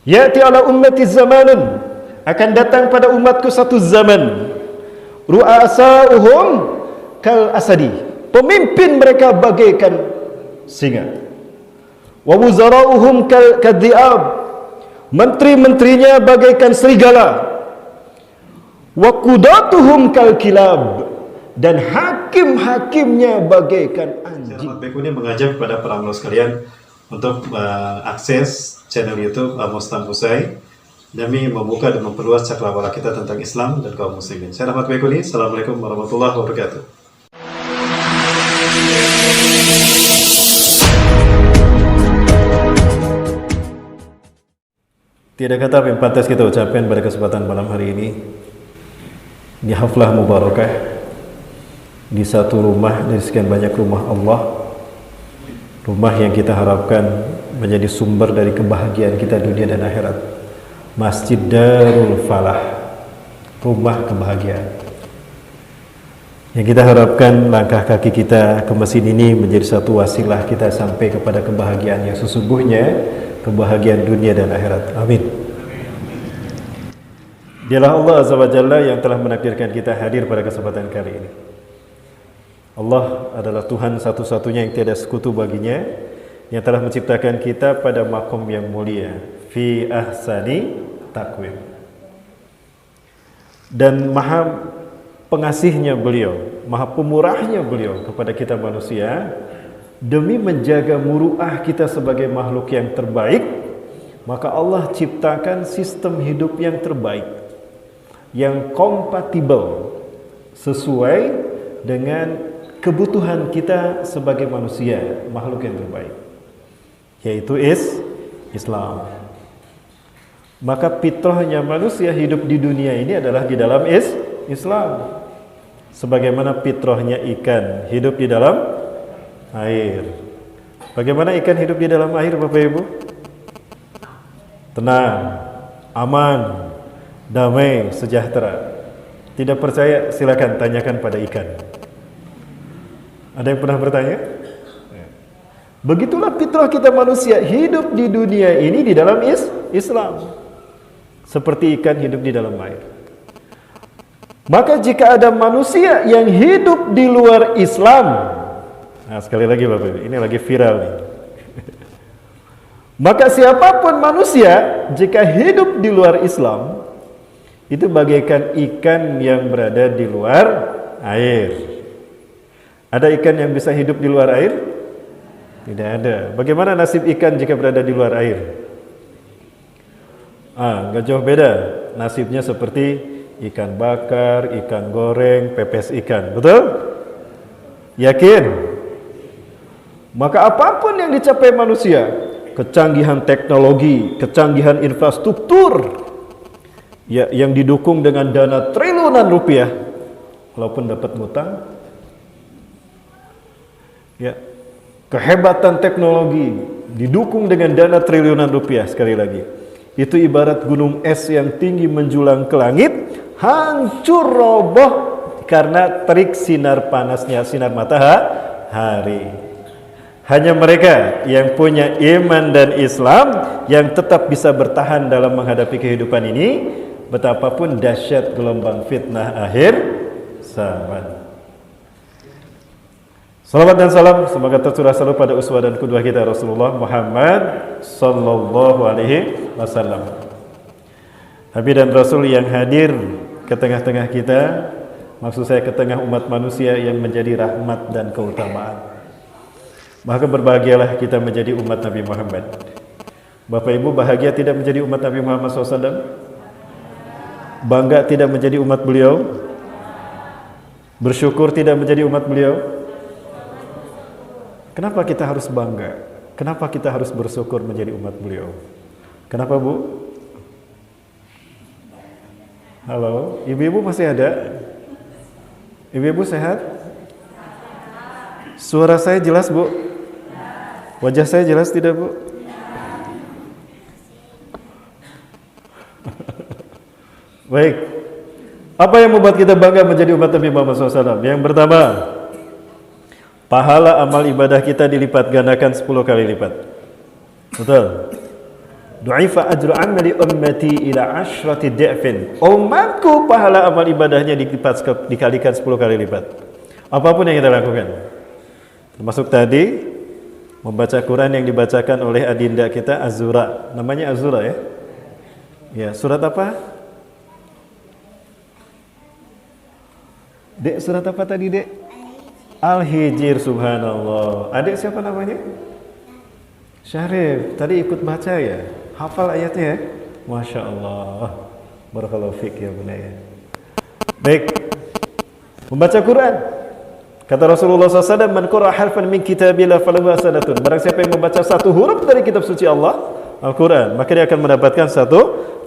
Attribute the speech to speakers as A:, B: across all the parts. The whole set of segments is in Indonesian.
A: Ya'ti ala ummati zamanun, akan datang pada umatku satu zaman, ru'asa'uhum kal asadi, pemimpin mereka bagaikan singa, wa wuzara'uhum kal kadhi'ab, menteri-menterinya bagaikan serigala, wa qudatuhum kal kilab, dan hakim-hakimnya bagaikan anjing.
B: Ahmad Baikuni mengajak kepada para penonton sekalian untuk akses channel YouTube Mustam Usai demi membuka dan memperluas cakrawala kita tentang Islam dan kaum muslimin. Saya Ahmad Baikuni. Assalamualaikum warahmatullahi wabarakatuh.
A: Tiada kata yang pantas kita ucapkan pada kesempatan malam hari ini di haflah mubarakah di satu rumah dari sekian banyak rumah Allah, rumah yang kita harapkan menjadi sumber dari kebahagiaan kita dunia dan akhirat, Masjid Darul Falah, rumah kebahagiaan yang kita harapkan langkah kaki kita ke masjid ini menjadi satu wasilah kita sampai kepada kebahagiaan yang sesungguhnya, kebahagiaan dunia dan akhirat. Amin. Dialah Allah Azza wa Jalla yang telah menakdirkan kita hadir pada kesempatan kali ini. Allah adalah Tuhan satu-satunya yang tiada sekutu baginya, yang telah menciptakan kita pada makom yang mulia, fi ahsani taqwim. Dan maha pengasihnya beliau, maha pemurahnya beliau kepada kita manusia, demi menjaga muruah kita sebagai makhluk yang terbaik, maka Allah ciptakan sistem hidup yang terbaik, yang kompatibel, sesuai dengan kebutuhan kita sebagai manusia, makhluk yang terbaik, yaitu Islam. Maka fitrahnya manusia hidup di dunia ini adalah di dalam Islam. Sebagaimana fitrahnya ikan hidup di dalam air. Bagaimana ikan hidup di dalam air, Bapak Ibu? Tenang, aman, damai, sejahtera. Tidak percaya silakan tanyakan pada ikan. Ada yang pernah bertanya? Begitulah fitrah kita manusia hidup di dunia ini di dalam Islam. Seperti ikan hidup di dalam air. Maka jika ada manusia yang hidup di luar Islam, nah sekali lagi Bapak Ibu, ini lagi viral nih. Maka siapapun manusia jika hidup di luar Islam, itu bagaikan ikan yang berada di luar air. Ada ikan yang bisa hidup di luar air? Tidak ada. Bagaimana nasib ikan jika berada di luar air? Nggak jauh beda. Nasibnya seperti ikan bakar, ikan goreng, pepes ikan. Betul? Yakin? Maka apapun yang dicapai manusia, kecanggihan teknologi, kecanggihan infrastruktur, ya, yang didukung dengan dana triliunan rupiah, walaupun dapat ngutang, ya, kehebatan teknologi didukung dengan dana triliunan rupiah, sekali lagi, itu ibarat gunung es yang tinggi menjulang ke langit, hancur roboh karena terik sinar panasnya sinar matahari. Hanya mereka yang punya iman dan Islam yang tetap bisa bertahan dalam menghadapi kehidupan ini, betapapun dahsyat gelombang fitnah akhir zaman. Salawat dan salam semoga tercurah selalu pada uswah dan qudwah kita Rasulullah Muhammad sallallahu alaihi wasallam. Nabi dan Rasul yang hadir ke tengah-tengah kita, maksud saya ke tengah umat manusia yang menjadi rahmat dan keutamaan. Maka berbahagialah kita menjadi umat Nabi Muhammad. Bapak Ibu bahagia tidak menjadi umat Nabi Muhammad SAW? Bangga tidak menjadi umat beliau? Bersyukur tidak menjadi umat beliau? Kenapa kita harus bangga? Kenapa kita harus bersyukur menjadi umat beliau? Kenapa Bu? Halo, ibu-ibu masih ada? Ibu-ibu sehat? Suara saya jelas Bu? Wajah saya jelas tidak Bu? Baik. Apa yang membuat kita bangga menjadi umat Nabi Muhammad SAW? Yang pertama, pahala amal ibadah kita dilipat gandakan 10 kali lipat. Betul? Du'ifa ajru amali ummati ila asyrati di'fin. Umatku pahala amal ibadahnya dikalikan 10 kali lipat. Apapun yang kita lakukan. Termasuk tadi membaca Quran yang dibacakan oleh adinda kita Azura. Namanya Azura ya. Ya, surat apa? Dek, surat apa tadi, Dek? Al-Hijr, subhanallah. Adik siapa namanya? Syarif. Tadi ikut baca ya? Hafal ayatnya ya? Masya Allah. Barakallahu fiik ya bunaya. Baik. Membaca Quran. Kata Rasulullah SAW, "Man qara'a harfan min kitabillah falahu hasanatun." Barang siapa yang membaca satu huruf dari kitab suci Allah, Al-Quran, maka dia akan mendapatkan satu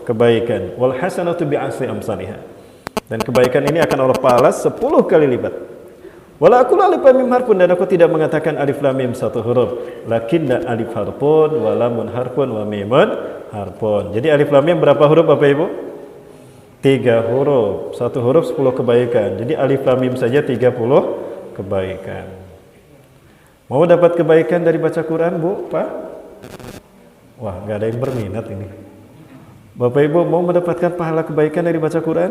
A: kebaikan. Wal hasanatu bi'asri amsalihha. Dan kebaikan ini akan Allah balas 10 kali lipat. Wala aqulu alif lam mim harfun, dan aku tidak mengatakan alif lam mim satu huruf, lakinna alif harfun wa lamun harfun wa mimun harfun. Jadi alif lam mim berapa huruf Bapak Ibu? 3 huruf. Satu huruf 10 kebaikan. Jadi alif lam mim saja 30 kebaikan. Mau dapat kebaikan dari baca Quran, Bu, Pak? Wah, nggak ada yang berminat ini. Bapak Ibu mau mendapatkan pahala kebaikan dari baca Quran?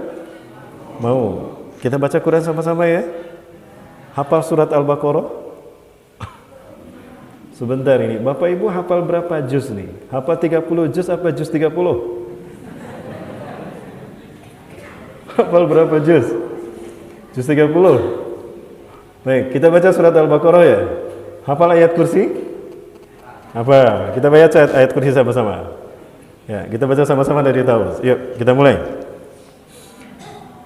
A: Mau. Kita baca Quran sama-sama ya. Hafal surat Al-Baqarah? Sebentar ini. Bapak Ibu hafal berapa juz nih? Hafal 30 juz apa juz 30? Hafal berapa juz? Juz 30? Baik, kita baca surat Al-Baqarah ya. Hafal ayat kursi? Apa? Kita baca ayat kursi sama-sama. Ya, kita baca sama-sama dari Taus. Yuk, kita mulai.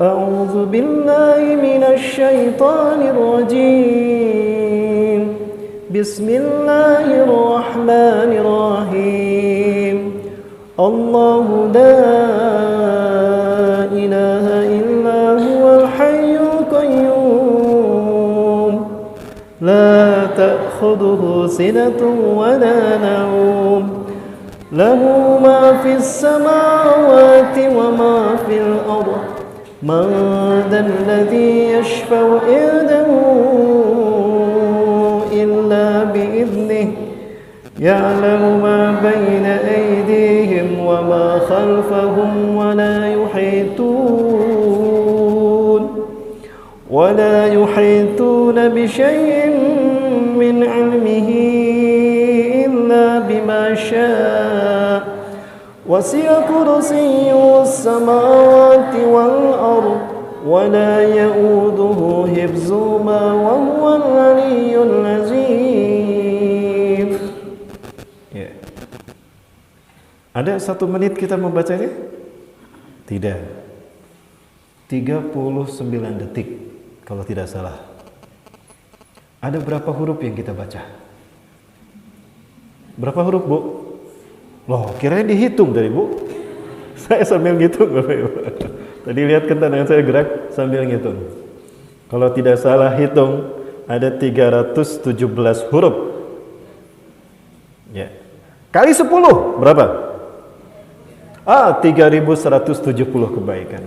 A: A'udzu billahi minasy syaithanir rajim. Bismillahirrahmanirrahim. Allahu la ilaha illa huwal hayyul qayyum. La ta'khudhuhu sinatun wa la nawm. Lahu ma fis samawati wa ma fil ardh. Man dhal ladzi yashfa'u indahu illa bi'idhnihi. Ya'lamu ma bayna aydihim wa ma khalfahum wa la yuhituna bi syai'in min 'ilmihi illa bima syaa. Wasi'a kursiyyuhu as-samawati wal ardh wa la ya'uduhu hifdzuhuma wa huwal 'aliyyul 'azim. Ya. Ada 1 menit kita membacanya? Tidak. 39 detik kalau tidak salah. Ada berapa huruf yang kita baca? Berapa huruf, Bu? Loh, kirain dihitung dari Bu. Saya sambil ngitung, Bapak Ibu. Tadi lihat kan tangan saya gerak sambil ngitung. Kalau tidak salah hitung, ada 317 huruf. Ya. Kali 10, berapa? 3170 kebaikan.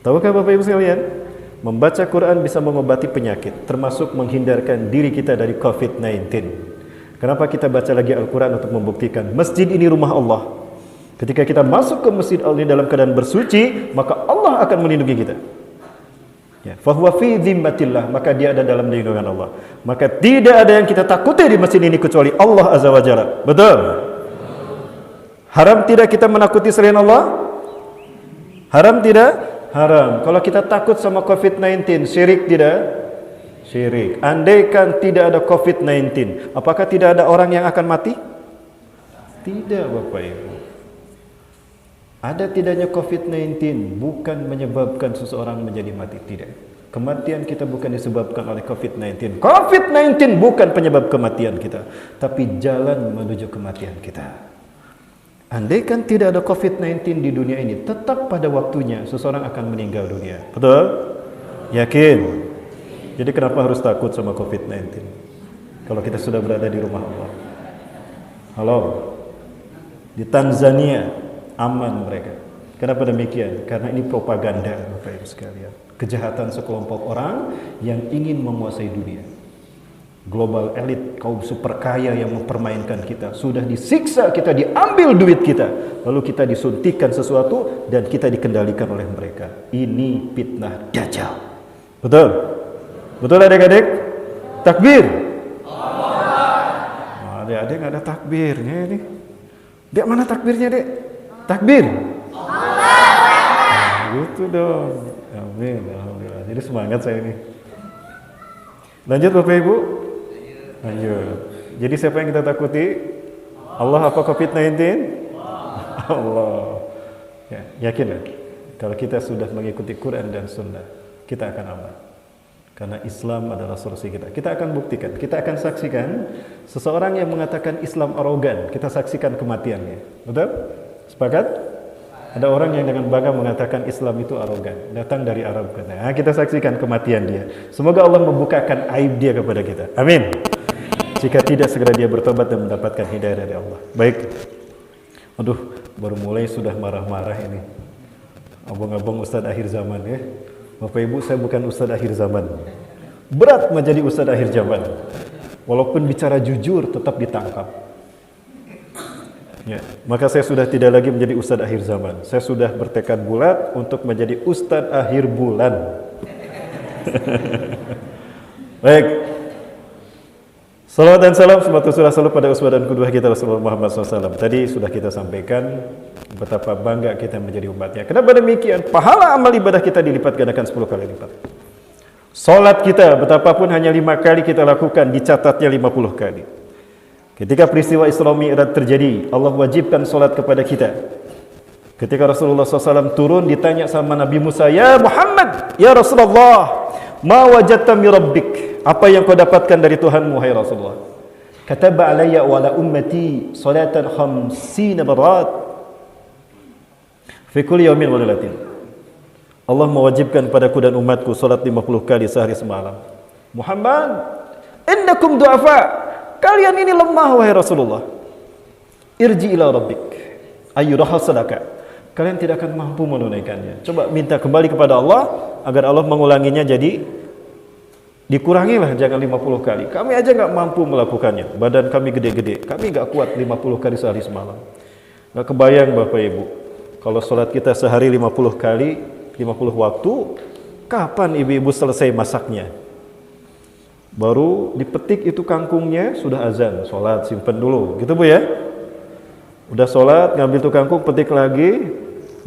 A: Tahukah Bapak Ibu sekalian? Membaca Quran bisa mengobati penyakit, termasuk menghindarkan diri kita dari COVID-19. Kenapa kita baca lagi Al-Quran untuk membuktikan masjid ini rumah Allah? Ketika kita masuk ke masjid Allah ini dalam keadaan bersuci, maka Allah akan melindungi kita. Ya, fahuwa fi dhimmatillah, maka dia ada dalam lindungan Allah. Maka tidak ada yang kita takuti di masjid ini kecuali Allah Azza wa Jalla. Betul? Haram tidak kita menakuti selain Allah? Haram tidak? Haram. Kalau kita takut sama COVID-19, syirik tidak? Syirik. Andaikan tidak ada COVID-19, apakah tidak ada orang yang akan mati? Tidak, Bapak Ibu. Ada tidaknya COVID-19 bukan menyebabkan seseorang menjadi mati, tidak. Kematian kita bukan disebabkan oleh COVID-19. COVID-19 bukan penyebab kematian kita, tapi jalan menuju kematian kita. Andaikan tidak ada COVID-19 di dunia ini, tetap pada waktunya seseorang akan meninggal dunia. Betul? Yakin? Jadi kenapa harus takut sama COVID-19? Kalau kita sudah berada di rumah Allah. Halo? Di Tanzania aman mereka. Kenapa demikian? Karena ini propaganda, Bapak Ibu sekalian. Kejahatan sekelompok orang yang ingin menguasai dunia. global elit, kaum super kaya yang mempermainkan kita. Sudah disiksa kita, diambil duit kita, lalu kita disuntikan sesuatu dan kita dikendalikan oleh mereka. Ini fitnah Dajjal. Betul? Betul adik-adik? Takbir. Oh, adik-adik nggak ada takbirnya ini. Dek, mana takbirnya, Dek? Takbir. Nah, gitu dong. Amin. Alhamdulillah. Jadi semangat saya ini. Lanjut Bapak Ibu. Lanjut. Jadi siapa yang kita takuti? Allah apa COVID-19? Allah. Ya, yakin ya? Kalau kita sudah mengikuti Quran dan Sunnah, kita akan aman. Karena Islam adalah solusi kita. Kita akan buktikan, kita akan saksikan seseorang yang mengatakan Islam arogan, kita saksikan kematiannya. Betul? Sepakat? Ada orang yang dengan bangga mengatakan Islam itu arogan, datang dari Arab. Nah, kita saksikan kematian dia. Semoga Allah membukakan aib dia kepada kita. Amin. Jika tidak, segera dia bertobat dan mendapatkan hidayah dari Allah. Baik. Aduh, baru mulai sudah marah-marah ini. Abang-abang Ustadz akhir zaman ya. Bapak Ibu, saya bukan Ustadz akhir zaman. Berat menjadi Ustadz akhir zaman. Walaupun bicara jujur tetap ditangkap. Ya, maka saya sudah tidak lagi menjadi Ustadz akhir zaman. Saya sudah bertekad bulat untuk menjadi Ustadz akhir bulan. Baik. Salawat dan salam semata surah selalu pada uswah dan qudwah kita Rasulullah Muhammad SAW. Tadi sudah kita sampaikan betapa bangga kita menjadi umatnya. Kenapa demikian? Pahala amal ibadah kita dilipat gandakan 10 kali lipat. Salat kita betapapun hanya 5 kali kita lakukan, dicatatnya 50 kali. Ketika peristiwa Isra Mi'raj terjadi, Allah wajibkan salat kepada kita. Ketika Rasulullah SAW turun, ditanya sama Nabi Musa, "Ya Muhammad, ya Rasulullah, ma wajadta min rabbik?" Apa yang kau dapatkan dari Tuhanmu, hai Rasulullah? Kataba alayya wa ala ummati salatan 50 marat fi kulli yawmin wa lailatin. Allah mewajibkan padaku dan umatku salat 50 kali sehari semalam. Muhammad, innakum du'afa. Kalian ini lemah, wahai Rasulullah. Irji ila rabbik ayyurahal sadaka. Kalian tidak akan mampu menunaikannya. Coba minta kembali kepada Allah agar Allah mengulanginya, jadi dikurangilah, jangan 50 kali. Kami aja nggak mampu melakukannya. Badan kami gede-gede. Kami nggak kuat 50 kali sehari semalam. Nggak kebayang Bapak Ibu. Kalau sholat kita sehari 50 kali, 50 waktu, kapan ibu-ibu selesai masaknya? Baru dipetik itu kangkungnya, sudah azan. Sholat, simpen dulu. Gitu Bu ya? Udah sholat, ngambil tuh kangkung, petik lagi.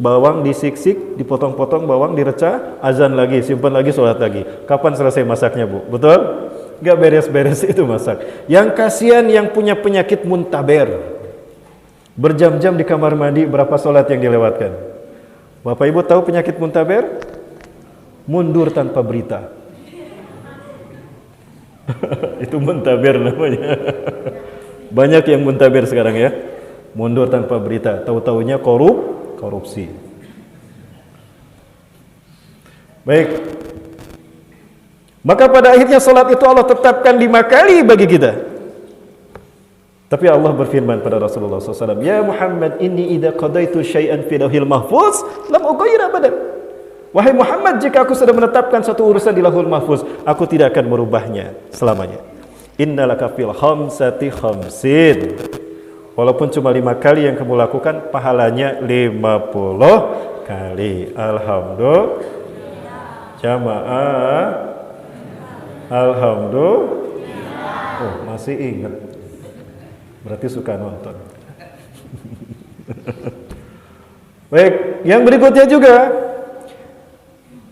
A: Bawang disiksik, dipotong-potong, bawang direcah, azan lagi, simpan lagi, sholat lagi. Kapan selesai masaknya Bu? Betul? Gak beres-beres itu masak. Yang kasihan yang punya penyakit muntaber, berjam-jam di kamar mandi, berapa sholat yang dilewatkan? Bapak Ibu tahu penyakit muntaber? Mundur tanpa berita. Itu muntaber namanya. Banyak yang muntaber sekarang ya. Mundur tanpa berita, tahu-taunya korupsi. Baik. Maka pada akhirnya salat itu Allah tetapkan 5 kali bagi kita. Tapi Allah berfirman pada Rasulullah SAW, "Ya Muhammad, inni idza qadaitu syai'an fi lauhil mahfuz, lam ughayir abadan." Wahai Muhammad, jika aku sudah menetapkan satu urusan di Lauhul Mahfuz, aku tidak akan merubahnya selamanya. Innalaka fil khamsati khamsin. Walaupun cuma 5 kali yang kamu lakukan, pahalanya 50 kali. Alhamdulillah. Jamaah. Alhamdulillah. Oh, masih ingat. Berarti suka nonton. Baik, yang berikutnya juga.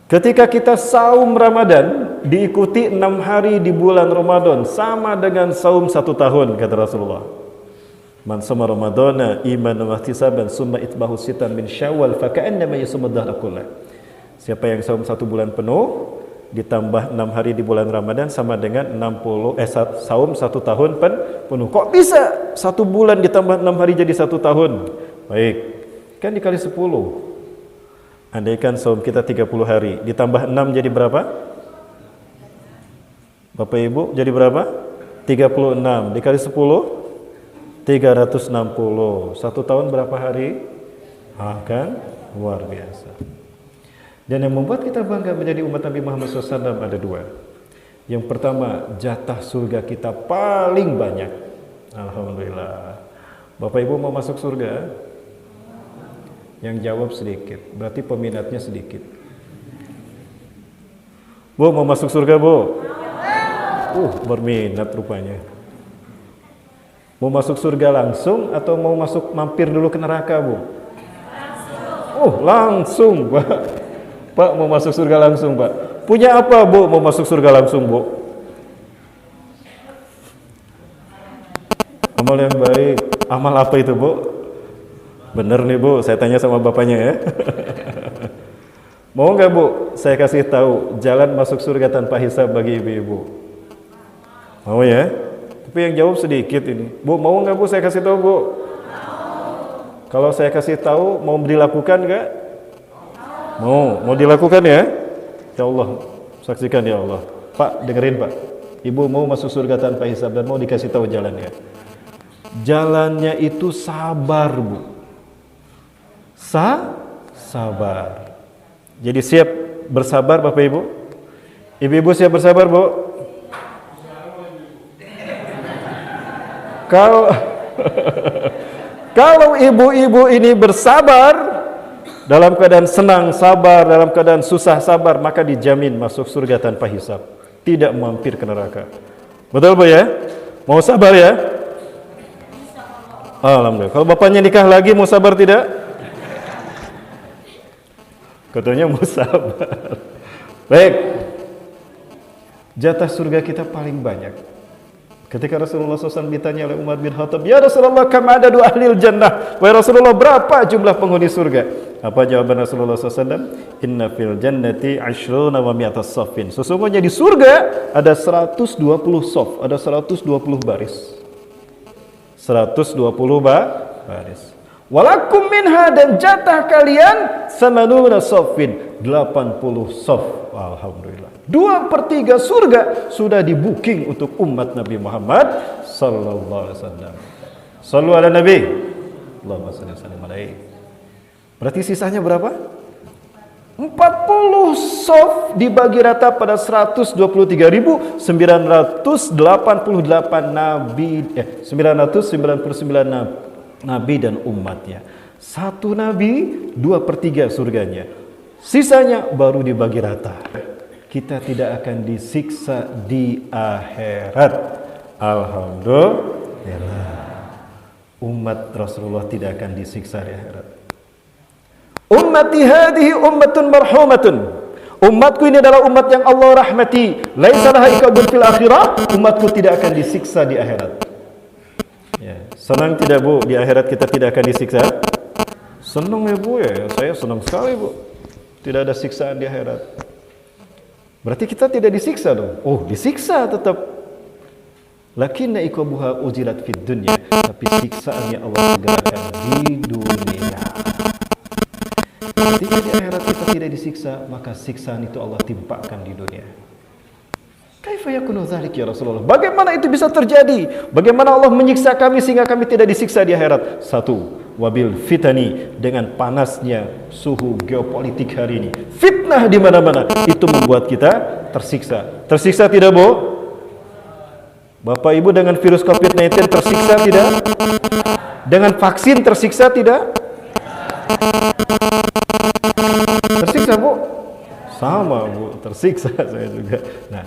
A: Ketika kita saum Ramadan, diikuti 6 hari di bulan Ramadan, sama dengan saum 1 tahun, kata Rasulullah. Man sama Ramadana imanan wa ihtisaban summa itbahu sitan min Syawal fa ka'annama yasumud dahra kullah. Siapa yang saum 1 bulan penuh ditambah 6 hari di bulan Ramadan sama dengan saum 1 tahun penuh. Kok bisa 1 bulan ditambah 6 hari jadi 1 tahun? Baik, kan dikali 10. Andaikan saum kita 30 hari ditambah 6 jadi berapa? Bapak Ibu jadi berapa? 36 dikali 10 360. 1 tahun berapa hari? Kan luar biasa. Dan yang membuat kita bangga menjadi umat Nabi Muhammad SAW ada 2. Yang pertama, jatah surga kita paling banyak. Alhamdulillah. Bapak Ibu mau masuk surga? Yang jawab sedikit, berarti peminatnya sedikit. Bu, mau masuk surga, Bu? Berminat rupanya. Mau masuk surga langsung atau mau masuk mampir dulu ke neraka, Bu? Langsung, Pak. Pak, mau masuk surga langsung, Pak. Punya apa, Bu? Mau masuk surga langsung, Bu? Amal yang baik. Amal apa itu, Bu? Bener nih, Bu, saya tanya sama bapaknya ya. Mau nggak, Bu, saya kasih tahu jalan masuk surga tanpa hisab bagi ibu-ibu? Mau ya? Tapi yang jawab sedikit ini. Bu, mau nggak, Bu, saya kasih tahu, Bu? Kalau saya kasih tahu, mau dilakukan nggak? Mau dilakukan ya? Ya Allah, saksikan ya Allah. Pak, dengerin Pak. Ibu mau masuk surga tanpa hisab dan mau dikasih tahu jalannya. Jalannya itu sabar, Bu. Sabar. Jadi siap bersabar Bapak Ibu? Ibu-ibu siap bersabar, Bu? Kalau ibu-ibu ini bersabar, dalam keadaan senang sabar, dalam keadaan susah sabar, maka dijamin masuk surga tanpa hisab, tidak mampir ke neraka. Betul, Bu ya? Mau sabar ya? Alhamdulillah. Kalau bapaknya nikah lagi mau sabar tidak? Katanya mau sabar. Baik. Jatah surga kita paling banyak. Ketika Rasulullah SAW ditanya oleh Umar bin Khattab, "Ya Rasulullah, kam adadu ahlil jannah?" Wahai Rasulullah, berapa jumlah penghuni surga? Apa jawaban Rasulullah SAW? "Inna fil jannati 'ashruna wa mi'atas saffin." Sesungguhnya di surga ada 120 shaf, ada 120 baris. 120 baris. Walakum minha, dan jatah kalian samanuna saffin, 80 shaf. Alhamdulillah. 2/3 surga sudah di-booking untuk umat Nabi Muhammad sallallahu alaihi wasallam. Shallu ala Nabi. Allahumma shalli wa sallim alaihi. Berarti sisanya berapa? 40 shaf dibagi rata pada 123.988 nabi 999 nabi dan umatnya. Satu nabi 2/3 surganya. Sisanya baru dibagi rata. Kita tidak akan disiksa di akhirat. Alhamdulillah. Umat Rasulullah tidak akan disiksa di akhirat. Ummati hadhihi ummatun marhumatun. Umatku ini adalah umat yang Allah rahmati. Laisa laha iqabun fil akhirah. Umatku tidak akan disiksa di akhirat. Ya, senang tidak, Bu, di akhirat kita tidak akan disiksa? Senang ya, Bu ya. Saya senang sekali, Bu. Tidak ada siksaan di akhirat. Berarti kita tidak disiksa dong. Disiksa tetap. Lakinna iqabuha ujilat fid dunya. Tapi siksaannya Allah segerakan di dunia. Ketika di akhirat kita tidak disiksa, maka siksaan itu Allah timpakan di dunia. Kaifa yakunu dzalik ya Rasulullah? Bagaimana itu bisa terjadi? Bagaimana Allah menyiksa kami sehingga kami tidak disiksa di akhirat? Satu, wabil fitani, dengan panasnya suhu geopolitik hari ini. Fitnah di mana-mana itu membuat kita tersiksa. Tersiksa tidak, Bu? Bapak Ibu dengan virus COVID-19 tersiksa tidak? Dengan vaksin tersiksa tidak? Tersiksa, Bu? Sama, Bu, tersiksa saya juga. Nah,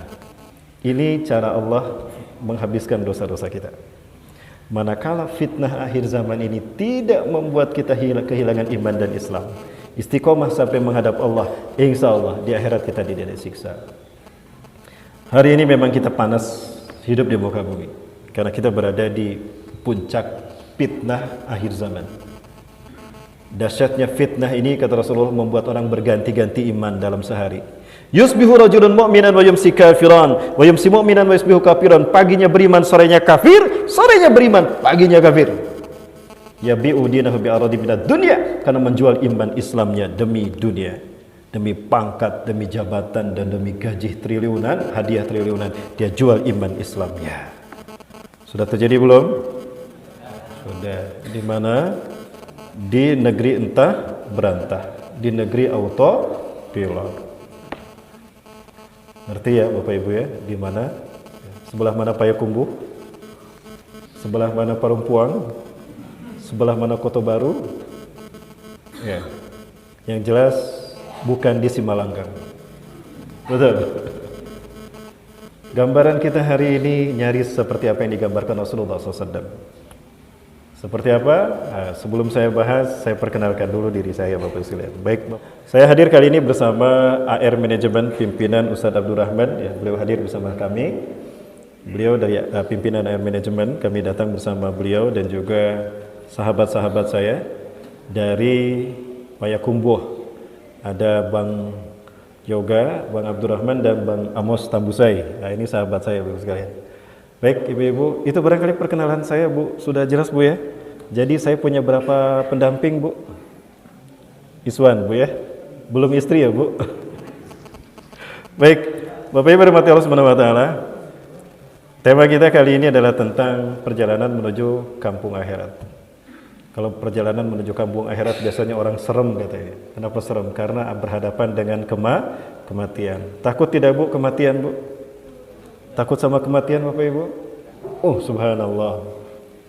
A: ini cara Allah menghabiskan dosa-dosa kita. Manakala fitnah akhir zaman ini tidak membuat kita kehilangan iman dan Islam, istiqomah sampai menghadap Allah, insya Allah di akhirat kita tidak disiksa. Hari ini memang kita panas hidup di muka bumi, karena kita berada di puncak fitnah akhir zaman. Dahsyatnya fitnah ini, kata Rasulullah, membuat orang berganti-ganti iman dalam sehari. Yusbihu rajulun mu'minan wa yumsi kafiran wa yumsi mu'minan wa yusbihu kafiran. Paginya beriman, sorenya kafir, sorenya beriman, paginya kafir. Yabi'u dinahu bi'aradi minad dunya, karena menjual iman Islamnya demi dunia, demi pangkat, demi jabatan, dan demi gaji triliunan, hadiah triliunan, dia jual iman Islamnya. Sudah terjadi belum? Sudah. Di mana? Di negeri entah berantah, di negeri autopilot. Ngerti ya Bapak Ibu ya, di mana? Sebelah mana Payakumbuh? Sebelah mana Parumpuang? Sebelah mana Kota Baru? Ya. Yang jelas bukan di Simalangkang. Betul. Gambaran kita hari ini nyaris seperti apa yang digambarkan Rasulullah SAW. Seperti apa? Nah, sebelum saya bahas, saya perkenalkan dulu diri saya Bapak sekalian. Baik, saya hadir kali ini bersama AR Manajemen pimpinan Ustadz Abdul Rahman. Ya, beliau hadir bersama kami. Beliau dari pimpinan AR Manajemen, kami datang bersama beliau dan juga sahabat-sahabat saya dari Payakumbuh. Ada Bang Yoga, Bang Abdul Rahman dan Bang Amos Tambusai. Nah, ini sahabat saya Bapak sekalian. Baik Ibu-Ibu, itu barangkali perkenalan saya Bu, sudah jelas Bu ya. Jadi saya punya berapa pendamping Bu? Iswan Bu ya, belum istri ya Bu. Baik, Bapak Ibu rahmati Allah Subhanahu wa taala. Tema kita kali ini adalah tentang perjalanan menuju kampung akhirat. Kalau perjalanan menuju kampung akhirat biasanya orang serem katanya. Kenapa serem? Karena berhadapan dengan kematian. Takut tidak Bu kematian Bu? Takut sama kematian Bapak Ibu? Oh subhanallah.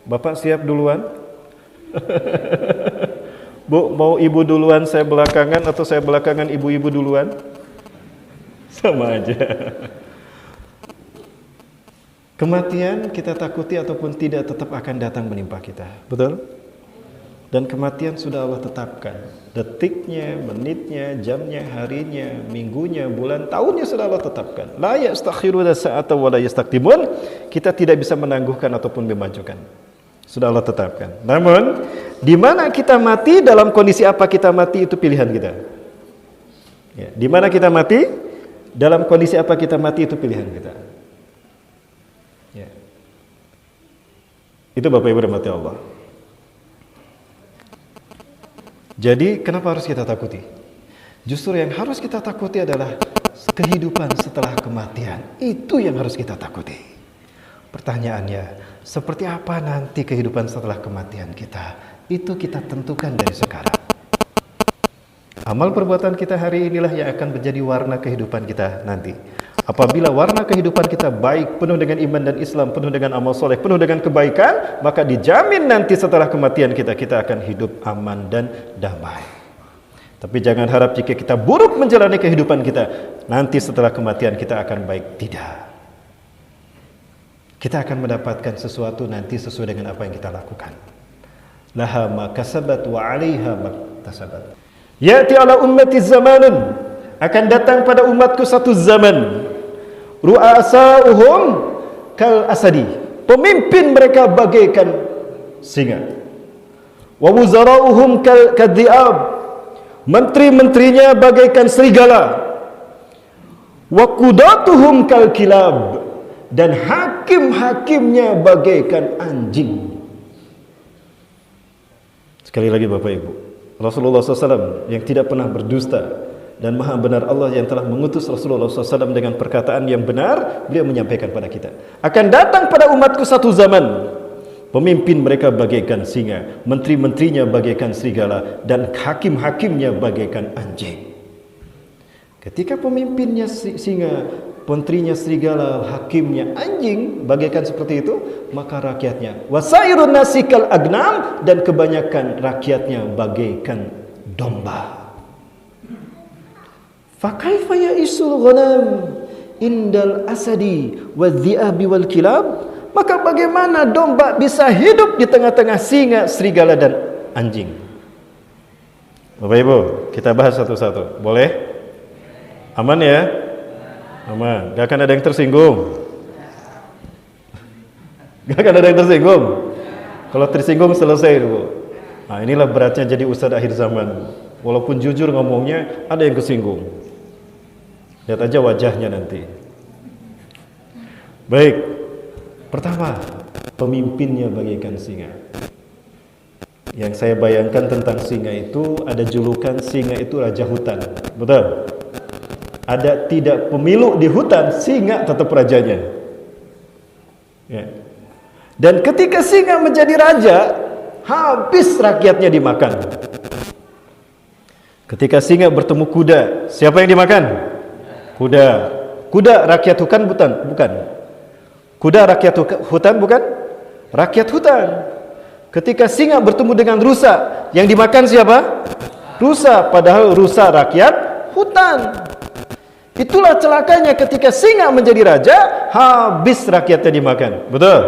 A: Bapak siap duluan? Bu, mau ibu duluan saya belakangan atau saya belakangan ibu-ibu duluan? Sama aja. Kematian kita takuti ataupun tidak tetap akan datang menimpa kita. Betul? Dan kematian sudah Allah tetapkan. Detiknya, menitnya, jamnya, harinya, minggunya, bulan, tahunnya sudah Allah tetapkan. La yastakhiruna sa'atan wa la yastaqdimun. Kita tidak bisa menangguhkan ataupun memajukan. Sudah Allah tetapkan. Namun, di mana kita mati, dalam kondisi apa kita mati, itu pilihan kita. Ya, di mana kita mati, dalam kondisi apa kita mati, itu pilihan kita. Ya. Itu Bapak Ibu rahmati Allah. Jadi kenapa harus kita takuti? Justru yang harus kita takuti adalah kehidupan setelah kematian. Itu yang harus kita takuti. Pertanyaannya, seperti apa nanti kehidupan setelah kematian kita? Itu kita tentukan dari sekarang. Amal perbuatan kita hari inilah yang akan menjadi warna kehidupan kita nanti. Apabila warna kehidupan kita baik, penuh dengan iman dan Islam, penuh dengan amal soleh, penuh dengan kebaikan, maka dijamin nanti setelah kematian kita akan hidup aman dan damai. Tapi jangan harap jika kita buruk menjalani kehidupan kita, nanti setelah kematian kita akan baik. Tidak. Kita akan mendapatkan sesuatu nanti sesuai dengan apa yang kita lakukan. Laha ma kasabat wa 'alaiha ma tasabat. Ya'ti ala ummati zamanun, akan datang pada umatku satu zaman. Ru'asa'uhum kal asadi, pemimpin mereka bagaikan singa. Wa wuzara'uhum kal kadhi'ab, menteri-menterinya bagaikan serigala. Wa qudatuhum kal kilab, dan hakim-hakimnya bagaikan anjing. Sekali lagi Bapak Ibu, Rasulullah SAW yang tidak pernah berdusta dan maha benar Allah yang telah mengutus Rasulullah SAW dengan perkataan yang benar, beliau menyampaikan pada kita, akan datang pada umatku satu zaman, pemimpin mereka bagaikan singa, menteri-menterinya bagaikan serigala, dan hakim-hakimnya bagaikan anjing. Ketika pemimpinnya singa, menterinya serigala, hakimnya anjing, bagaikan seperti itu, maka rakyatnya wasairun nasikal agnam, dan kebanyakan rakyatnya bagaikan domba. Fakaifa ya'isul ghanam indal asadi wadh-dhi'abi wal kilab? Maka bagaimana domba bisa hidup di tengah-tengah singa, serigala dan anjing? Bapak Ibu, kita bahas satu-satu. Boleh? Aman ya? Aman. Gak akan ada yang tersinggung. Gak akan ada yang tersinggung. Kalau tersinggung selesai dulu. Nah, inilah beratnya jadi ustadz akhir zaman. Walaupun jujur ngomongnya, ada yang kesinggung. Lihat aja wajahnya nanti. Baik. Pertama, pemimpinnya bagaikan singa. Yang saya bayangkan tentang singa itu, ada julukan singa itu raja hutan. Betul? Ada tidak pemilu di hutan, singa tetap rajanya. Ya. Dan ketika singa menjadi raja, habis rakyatnya dimakan. Ketika singa bertemu kuda, siapa yang dimakan? Kuda. Kuda rakyat hutan bukan? Bukan. Kuda rakyat hutan bukan? Rakyat hutan. Ketika singa bertemu dengan rusa, yang dimakan siapa? Rusa, padahal rusa rakyat hutan. Itulah celakanya ketika singa menjadi raja, habis rakyatnya dimakan. Betul?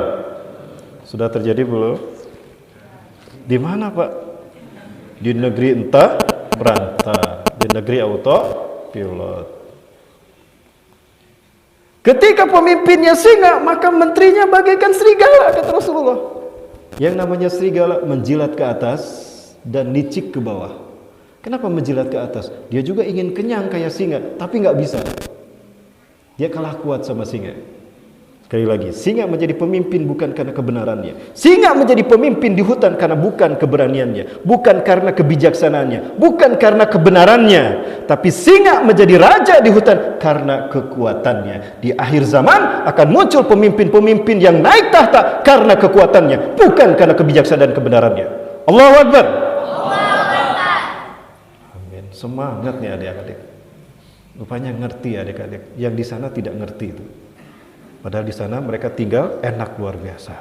A: Sudah terjadi belum? Di mana, Pak? Di negeri entah berantah, di negeri autopilot. Ketika pemimpinnya singa, maka menterinya bagaikan serigala, kata Rasulullah. Yang namanya serigala menjilat ke atas dan licik ke bawah. Kenapa menjilat ke atas? Dia juga ingin kenyang kayak singa, tapi nggak bisa. Dia kalah kuat sama singa. Sekali lagi, singa menjadi pemimpin bukan karena kebenarannya. Singa menjadi pemimpin di hutan karena bukan keberaniannya, bukan karena kebijaksanaannya, bukan karena kebenarannya. Tapi singa menjadi raja di hutan karena kekuatannya. Di akhir zaman akan muncul pemimpin-pemimpin yang naik tahta karena kekuatannya, bukan karena kebijaksanaan dan kebenarannya. Allahu Akbar. Amin. Semangat nih adik-adik. Rupanya ngerti adik-adik. Yang di sana tidak ngerti itu. Padahal di sana mereka tinggal enak luar biasa.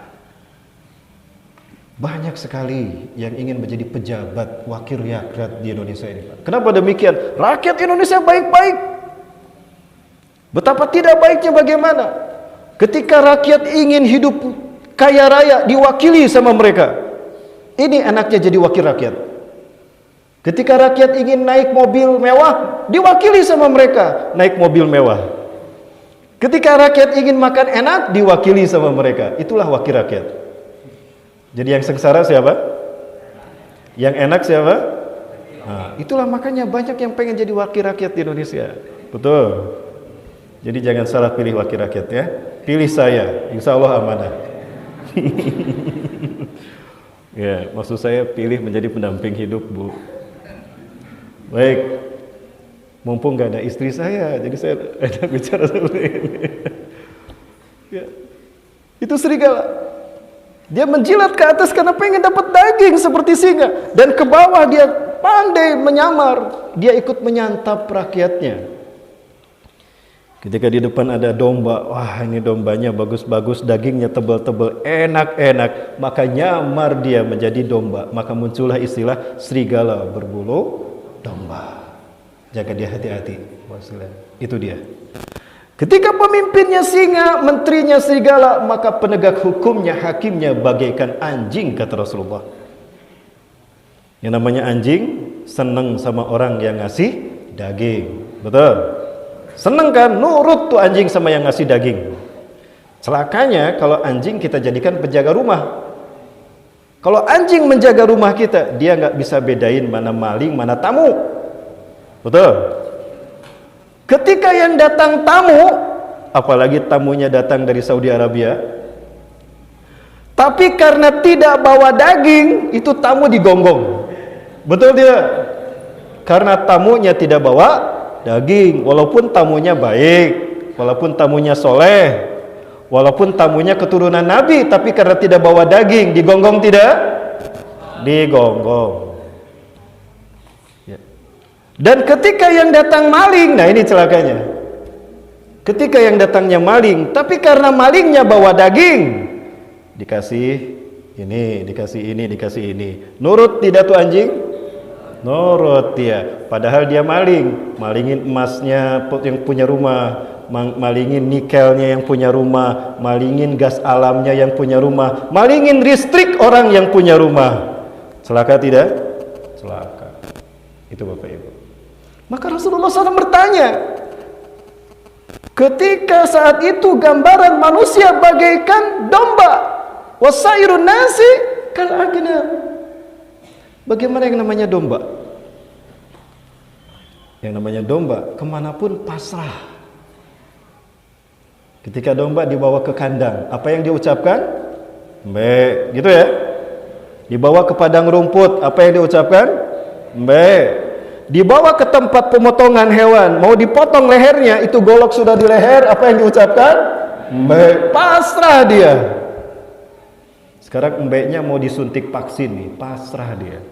A: Banyak sekali yang ingin menjadi pejabat, wakil rakyat di Indonesia ini, Pak. Kenapa demikian? Rakyat Indonesia baik-baik. Betapa tidak baiknya bagaimana? Ketika rakyat ingin hidup kaya raya, diwakili sama mereka. Ini enaknya jadi wakil rakyat. Ketika rakyat ingin naik mobil mewah, diwakili sama mereka, naik mobil mewah. Ketika rakyat ingin makan enak, diwakili sama mereka. Itulah wakil rakyat. Jadi yang sengsara siapa? Yang enak siapa? Nah, itulah makanya banyak yang pengen jadi wakil rakyat di Indonesia. Betul. Jadi jangan salah pilih wakil rakyat ya. Pilih saya, insya Allah amanah. Ya, maksud saya pilih menjadi pendamping hidup, Bu. Baik. Mumpung gak ada istri saya, jadi saya enak bicara seperti ini. Ya. Itu serigala. Dia menjilat ke atas karena pengen dapat daging seperti singa, dan ke bawah dia pandai menyamar. Dia ikut menyantap rakyatnya. Ketika di depan ada domba, wah ini dombanya bagus-bagus, dagingnya tebal-tebal, enak-enak, maka nyamar dia menjadi domba. Maka muncullah istilah serigala berbulu domba. Jaga dia hati-hati. Itu dia. Ketika pemimpinnya singa, menterinya serigala, maka penegak hukumnya, hakimnya bagaikan anjing, kata Rasulullah. Yang namanya anjing seneng sama orang yang ngasih daging. Betul? Seneng kan? Nurut tuh anjing sama yang ngasih daging. Celakanya kalau anjing kita jadikan penjaga rumah. Kalau anjing menjaga rumah kita, dia nggak bisa bedain mana maling, mana tamu. Betul? Ketika yang datang tamu, apalagi tamunya datang dari Saudi Arabia, tapi karena tidak bawa daging, itu tamu digonggong. Betul tidak? Karena tamunya tidak bawa daging, walaupun tamunya baik, walaupun tamunya soleh, walaupun tamunya keturunan Nabi, tapi karena tidak bawa daging, digonggong tidak? Digonggong. Dan ketika yang datang maling, nah ini celakanya. Ketika yang datangnya maling, tapi karena malingnya bawa daging, dikasih ini, dikasih ini, dikasih ini. Nurut tidak tuh anjing? Nurut dia. Padahal dia maling, malingin emasnya yang punya rumah, malingin nikelnya yang punya rumah, malingin gas alamnya yang punya rumah, malingin listrik orang yang punya rumah. Celaka tidak? Celaka. Itu Bapak Ibu. Maka Rasulullah SAW bertanya, ketika saat itu gambaran manusia bagaikan domba, wasairun nasi kal agnam. Bagaimana yang namanya domba? Yang namanya domba kemanapun pasrah. Ketika domba dibawa ke kandang, apa yang diucapkan? Mbe, gitu ya. Dibawa ke padang rumput, apa yang diucapkan? Mbe. Dibawa ke tempat pemotongan hewan, mau dipotong lehernya, itu golok sudah di leher, apa yang diucapkan? Mbe. Pasrah dia. Sekarang mbeknya mau disuntik vaksin nih, pasrah dia.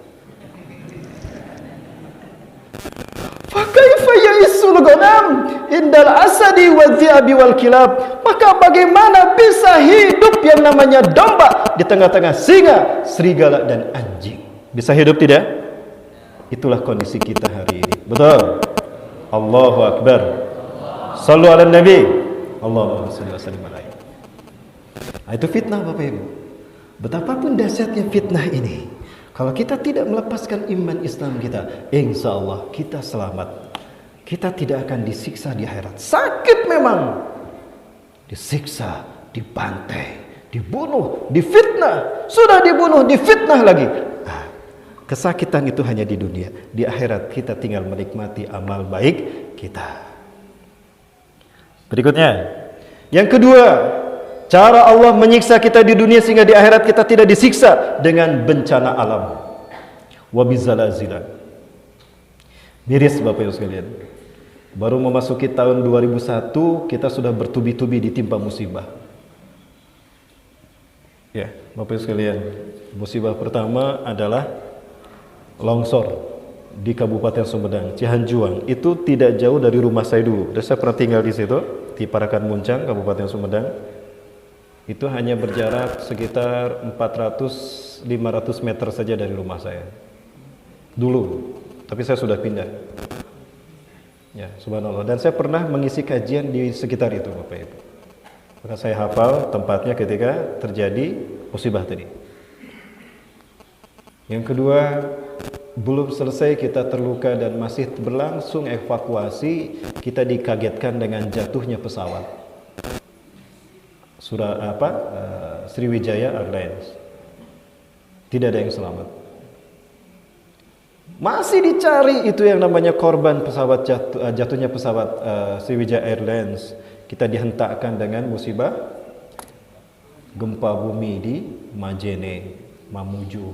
A: Kaifa ya'isul ghanam indal asadi wa dhi'abi wal kilab. Maka bagaimana bisa hidup yang namanya domba di tengah-tengah singa, serigala dan anjing? Bisa hidup tidak? Itulah kondisi kita hari ini. Betul. Allahu Akbar. Sallu ala Nabi. Allahumma shalli wa sallim alaihi. Itu fitnah Bapak Ibu. Betapapun dahsyatnya fitnah ini, kalau kita tidak melepaskan iman Islam kita, insya Allah kita selamat. Kita tidak akan disiksa di akhirat. Sakit memang, disiksa, dibantai, dibunuh, difitnah. Sudah dibunuh, difitnah lagi. Kesakitan itu hanya di dunia. Di akhirat kita tinggal menikmati amal baik kita. Berikutnya, yang kedua, cara Allah menyiksa kita di dunia sehingga di akhirat kita tidak disiksa dengan bencana alam. Wabizalazilan. Miris Bapak Ibu sekalian. Baru memasuki tahun 2001 kita sudah bertubi-tubi ditimpa musibah. Ya, Bapak Ibu sekalian. Musibah pertama adalah longsor di Kabupaten Sumedang, Cihanjuang. Itu tidak jauh dari rumah saya dulu. Dan saya pernah tinggal di situ, di Parakan Muncang, Kabupaten Sumedang. Itu hanya berjarak sekitar 400-500 meter saja dari rumah saya dulu, tapi saya sudah pindah. Ya, subhanallah. Dan saya pernah mengisi kajian di sekitar itu Bapak Ibu. Maka saya hafal tempatnya ketika terjadi musibah tadi. Yang kedua, belum selesai kita terluka dan masih berlangsung evakuasi, kita dikagetkan dengan jatuhnya pesawat Sriwijaya Airlines. Tidak ada yang selamat. Masih dicari itu yang namanya korban pesawat jatuhnya pesawat Sriwijaya Airlines. Kita dihentakkan dengan musibah gempa bumi di Majene, Mamuju,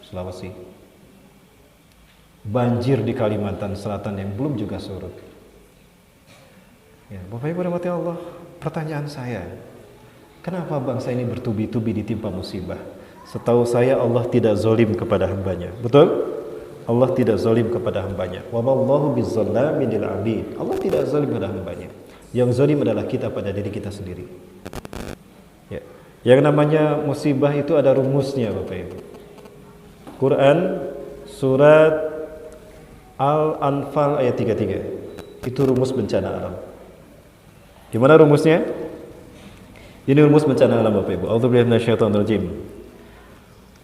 A: Sulawesi. Banjir di Kalimantan Selatan yang belum juga surut. Ya, Bapak Ibu rahmati Allah, pertanyaan saya, kenapa bangsa ini bertubi-tubi ditimpa musibah? Setahu saya Allah tidak zalim kepada hambanya. Betul? Allah tidak zalim kepada hambanya. Wa wallahu bizzallamin lil 'abid. Allah tidak zalim kepada hambanya. Yang zalim adalah kita pada diri kita sendiri. Ya. Yang namanya musibah itu ada rumusnya Bapak Ibu. Quran surat Al-Anfal ayat 33. Itu rumus bencana alam. Gimana rumusnya? Ini rumus bencana alam Bapak Ibu. A'udzubillahi minasyaitonir rajim.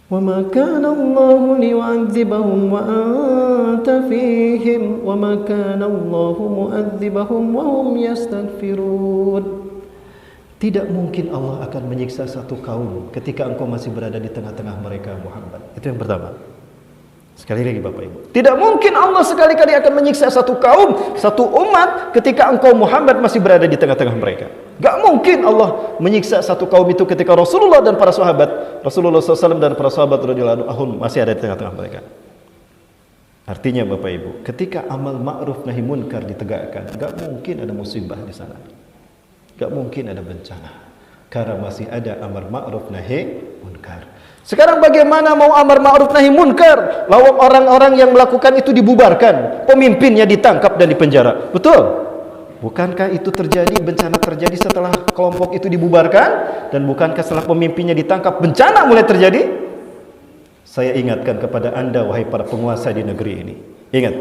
A: Wa ma kana Allahu liyu'adzibahum wa anta fihim wa ma kana Allahu mu'adzibahum wa hum yastaghfirun. Tidak mungkin Allah akan menyiksa satu kaum ketika engkau masih berada di tengah-tengah mereka Muhammad. Itu yang pertama. Sekali lagi Bapak Ibu, tidak mungkin Allah sekali-kali akan menyiksa satu kaum, satu umat ketika engkau Muhammad masih berada di tengah-tengah mereka. Gak mungkin Allah menyiksa satu kaum itu ketika Rasulullah dan para sahabat, Rasulullah SAW dan para sahabat radhiyallahu anhum masih ada di tengah-tengah mereka. Artinya Bapak Ibu, ketika amal ma'ruf nahi munkar ditegakkan, gak mungkin ada musibah di sana. Gak mungkin ada bencana. Karena masih ada amar ma'ruf nahi munkar. Sekarang bagaimana mau amar ma'ruf nahi munkar? Lawan orang-orang yang melakukan itu dibubarkan, pemimpinnya ditangkap dan dipenjara. Betul? Bukankah itu terjadi, bencana terjadi setelah kelompok itu dibubarkan? Dan bukankah setelah pemimpinnya ditangkap, bencana mulai terjadi? Saya ingatkan kepada Anda, wahai para penguasa di negeri ini. Ingat,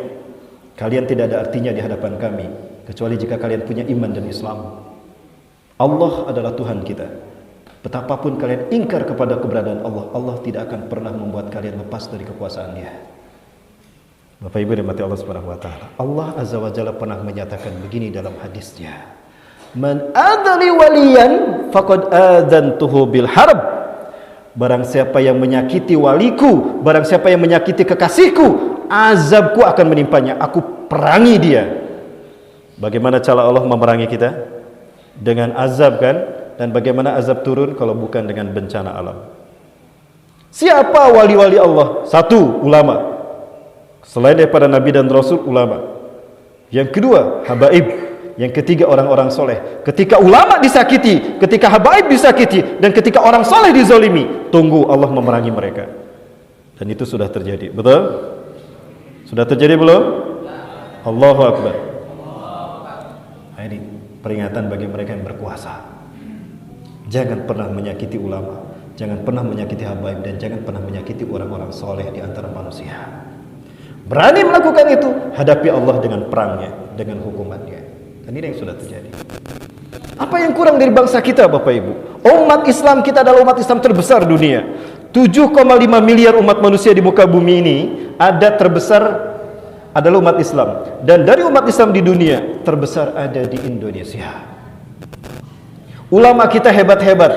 A: kalian tidak ada artinya di hadapan kami, kecuali jika kalian punya iman dan Islam. Allah adalah Tuhan kita. Betapapun kalian ingkar kepada keberadaan Allah, Allah tidak akan pernah membuat kalian lepas dari kekuasaannya. Bapak Ibu dirahmati Allah Subhanahu wa taala. Allah Azza wa Jalla pernah menyatakan begini dalam hadisnya. Man adali waliyan faqad adantuhu bil harb. Barang siapa yang menyakiti waliku, barang siapa yang menyakiti kekasihku, azabku akan menimpanya. Aku perangi dia. Bagaimana cara Allah memerangi kita? Dengan azab kan? Dan bagaimana azab turun kalau bukan dengan bencana alam? Siapa wali-wali Allah? Satu, ulama. Selain daripada Nabi dan Rasul, ulama. Yang kedua, habaib. Yang ketiga, orang-orang soleh. Ketika ulama disakiti, ketika habaib disakiti, dan ketika orang soleh dizolimi, tunggu Allah memerangi mereka. Dan itu sudah terjadi. Betul? Sudah terjadi belum? Allahu Akbar. Nah, ini peringatan bagi mereka yang berkuasa. Jangan pernah menyakiti ulama, jangan pernah menyakiti habaib, dan jangan pernah menyakiti orang-orang soleh di antara manusia. Berani melakukan itu, hadapi Allah dengan perangnya, dengan hukumannya. Dan ini yang sudah terjadi. Apa yang kurang dari bangsa kita, Bapak Ibu? Umat Islam kita adalah umat Islam terbesar dunia. 7,5 miliar umat manusia di muka bumi ini, ada terbesar adalah umat Islam. Dan dari umat Islam di dunia, terbesar ada di Indonesia. Ulama kita hebat-hebat.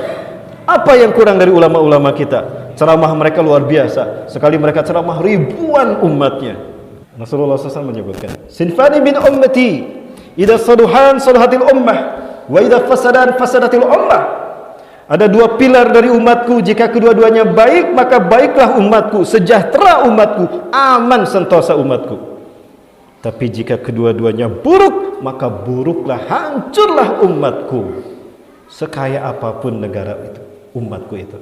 A: Apa yang kurang dari ulama-ulama kita? Ceramah mereka luar biasa. Sekali mereka ceramah, ribuan umatnya. Rasulullah SAW menyebutkan, sinfani bin ummati, idza saduhan saduhatil ummah, wa idza fasadan fasadatil ummah. Ada dua pilar dari umatku, jika kedua-duanya baik, maka baiklah umatku, sejahtera umatku, aman sentosa umatku. Tapi jika kedua-duanya buruk, maka buruklah, hancurlah umatku. Sekaya apapun negara itu, umatku itu.